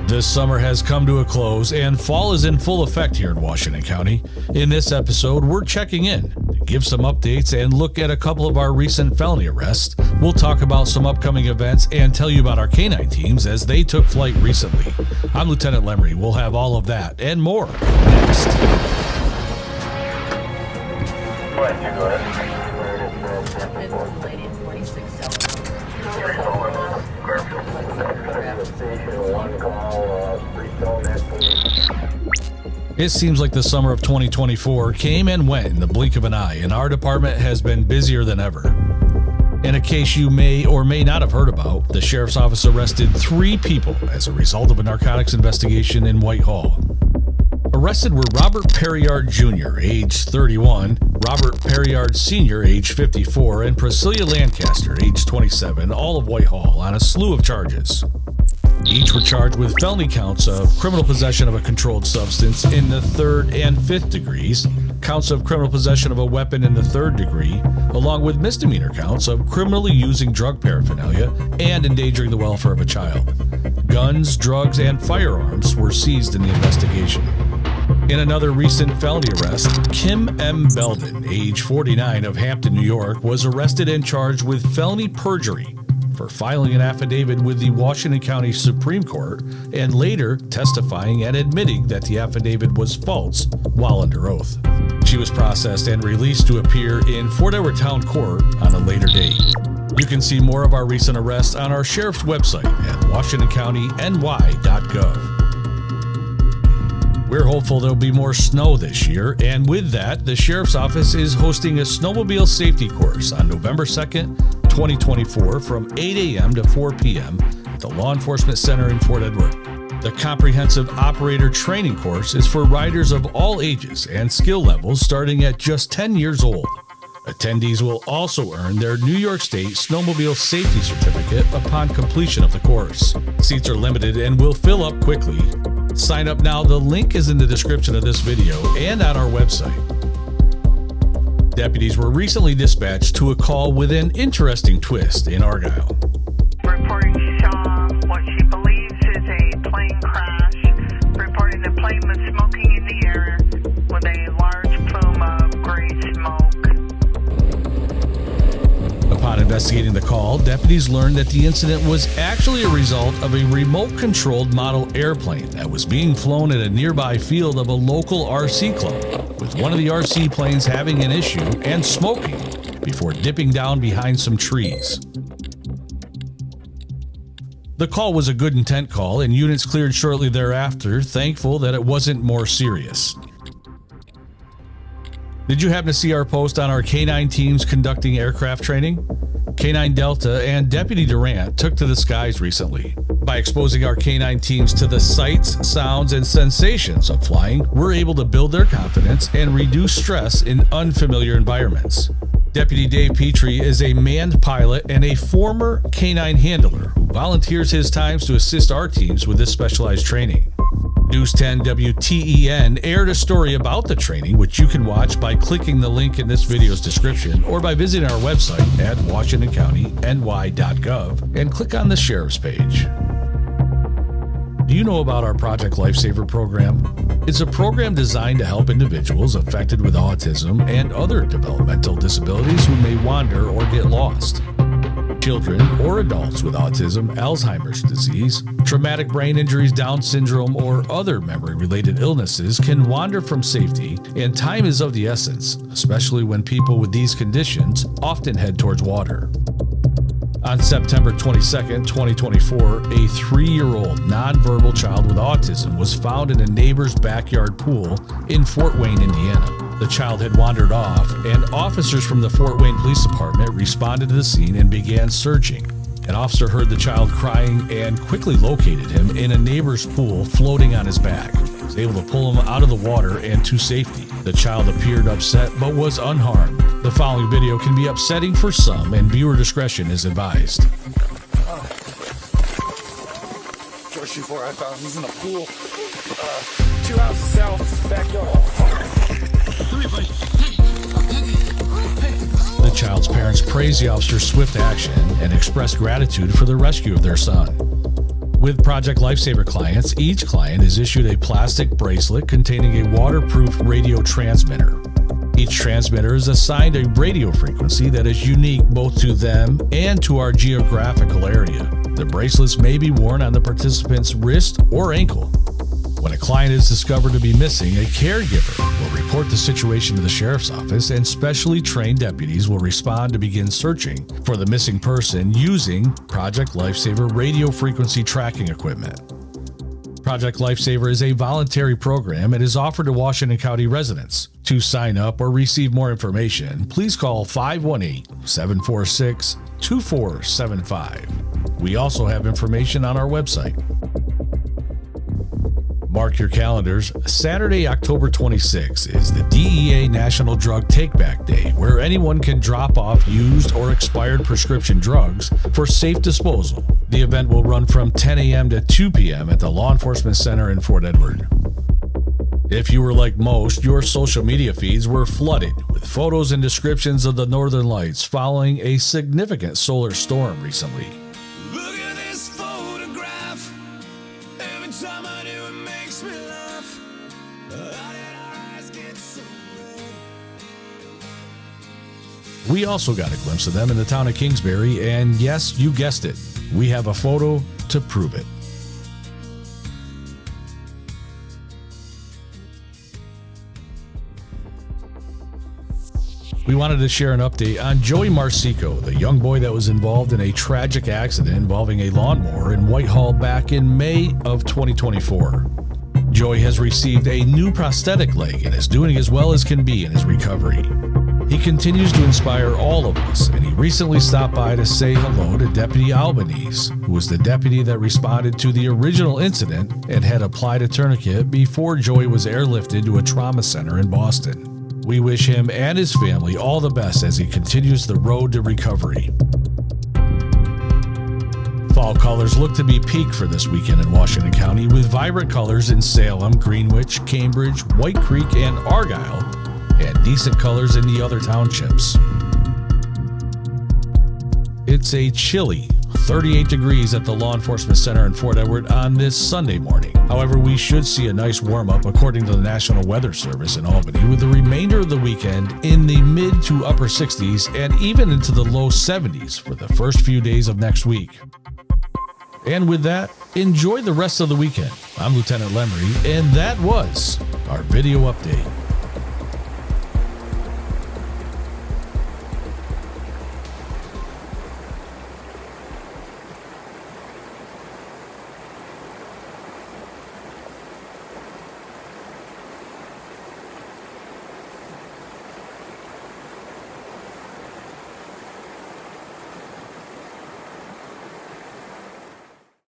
This summer has come to a close and fall is in full effect here in Washington County. In this episode, we're checking in to give some updates and look at a couple of our recent felony arrests. We'll talk about some upcoming events and tell you about our K9 teams as they took flight recently. I'm Lieutenant Lemery. We'll have all of that and more next. It seems like the summer of 2024 came and went in the blink of an eye, and our department has been busier than ever. In a case you may or may not have heard about, the sheriff's office arrested 3 people as a result of a narcotics investigation in Whitehall. Arrested were Robert Perriard Jr., age 31, Robert Perriard Sr., age 54, and Priscilla Lancaster, age 27, all of Whitehall, on a slew of charges. Each were charged with felony counts of criminal possession of a controlled substance in the 3rd and 5th degrees, counts of criminal possession of a weapon in the 3rd degree, along with misdemeanor counts of criminally using drug paraphernalia and endangering the welfare of a child. Guns, drugs, and firearms were seized in the investigation. In another recent felony arrest, Kim M. Belden, age 49, of Hampton, New York, was arrested and charged with felony perjury for filing an affidavit with the Washington County Supreme Court and later testifying and admitting that the affidavit was false while under oath. She was processed and released to appear in Fort Edward Town Court on a later date. You can see more of our recent arrests on our sheriff's website at washingtoncountiny.gov. We're hopeful there'll be more snow this year, and with that, the Sheriff's Office is hosting a snowmobile safety course on November 2nd, 2024 from 8 a.m. to 4 p.m. at the Law Enforcement Center in Fort Edward. The comprehensive operator training course is for riders of all ages and skill levels starting at just 10 years old. Attendees will also earn their New York State Snowmobile Safety Certificate upon completion of the course. Seats are limited and will fill up quickly. Sign up now. The link is in the description of this video and on our website. Deputies were recently dispatched to a call with an interesting twist in Argyle. Reporting she saw what she believes is a plane crash, reporting the plane was smoking in the air with a large plume of gray smoke. Upon investigating the call, deputies learned that the incident was actually a result of a remote-controlled model airplane that was being flown at a nearby field of a local RC club, with one of the RC planes having an issue and smoking before dipping down behind some trees. The call was a good intent call, and units cleared shortly thereafter, thankful that it wasn't more serious. Did you happen to see our post on our K9 teams conducting aircraft training? K9 Delta and Deputy Durant took to the skies recently. By exposing our K9 teams to the sights, sounds, and sensations of flying, we're able to build their confidence and reduce stress in unfamiliar environments. Deputy Dave Petrie is a manned pilot and a former K9 handler who volunteers his times to assist our teams with this specialized training. News 10 WTEN aired a story about the training, which you can watch by clicking the link in this video's description or by visiting our website at washingtoncountiny.gov and click on the Sheriff's page. Do you know about our Project Lifesaver program? It's a program designed to help individuals affected with autism and other developmental disabilities who may wander or get lost. Children or adults with autism, Alzheimer's disease, traumatic brain injuries, Down syndrome, or other memory-related illnesses can wander from safety, and time is of the essence, especially when people with these conditions often head towards water. On September 22, 2024, a 3-year-old nonverbal child with autism was found in a neighbor's backyard pool in Fort Wayne, Indiana. The child had wandered off, and officers from the Fort Wayne Police Department responded to the scene and began searching. An officer heard the child crying and quickly located him in a neighbor's pool floating on his back. He was able to pull him out of the water and to safety. The child appeared upset but was unharmed. The following video can be upsetting for some, and viewer discretion is advised. Just before I found him, he's in a pool. 2 houses south, backyard. The child's parents praised the officer's swift action and expressed gratitude for the rescue of their son. With Project Lifesaver clients, each client is issued a plastic bracelet containing a waterproof radio transmitter. Each transmitter is assigned a radio frequency that is unique both to them and to our geographical area. The bracelets may be worn on the participant's wrist or ankle. When a client is discovered to be missing, a caregiver will report the situation to the sheriff's office, and specially trained deputies will respond to begin searching for the missing person using Project Lifesaver radio frequency tracking equipment. Project Lifesaver is a voluntary program and is offered to Washington County residents. To sign up or receive more information, please call 518-746-2475. We also have information on our website. Mark your calendars. Saturday, October 26 is the DEA National Drug Take-Back Day, where anyone can drop off used or expired prescription drugs for safe disposal. The event will run from 10 a.m. to 2 p.m. at the Law Enforcement Center in Fort Edward. If you were like most, your social media feeds were flooded with photos and descriptions of the Northern Lights following a significant solar storm recently. Look at this photograph. Every time I do, it makes me laugh. How did our eyes get so red? We also got a glimpse of them in the town of Kingsbury, and yes, you guessed it, we have a photo to prove it. We wanted to share an update on Joey Marcico, the young boy that was involved in a tragic accident involving a lawnmower in Whitehall back in May of 2024. Joey has received a new prosthetic leg and is doing as well as can be in his recovery. He continues to inspire all of us, and he recently stopped by to say hello to Deputy Albanese, who was the deputy that responded to the original incident and had applied a tourniquet before Joey was airlifted to a trauma center in Boston. We wish him and his family all the best as he continues the road to recovery. Fall colors look to be peak for this weekend in Washington County, with vibrant colors in Salem, Greenwich, Cambridge, White Creek, and Argyle, and decent colors in the other townships. It's a chilly 38 degrees at the Law Enforcement Center in Fort Edward on this Sunday morning. However, we should see a nice warm-up according to the National Weather Service in Albany, with the remainder of the weekend in the mid to upper 60s and even into the low 70s for the first few days of next week. And with that, enjoy the rest of the weekend. I'm Lieutenant Lemery, and that was our video update.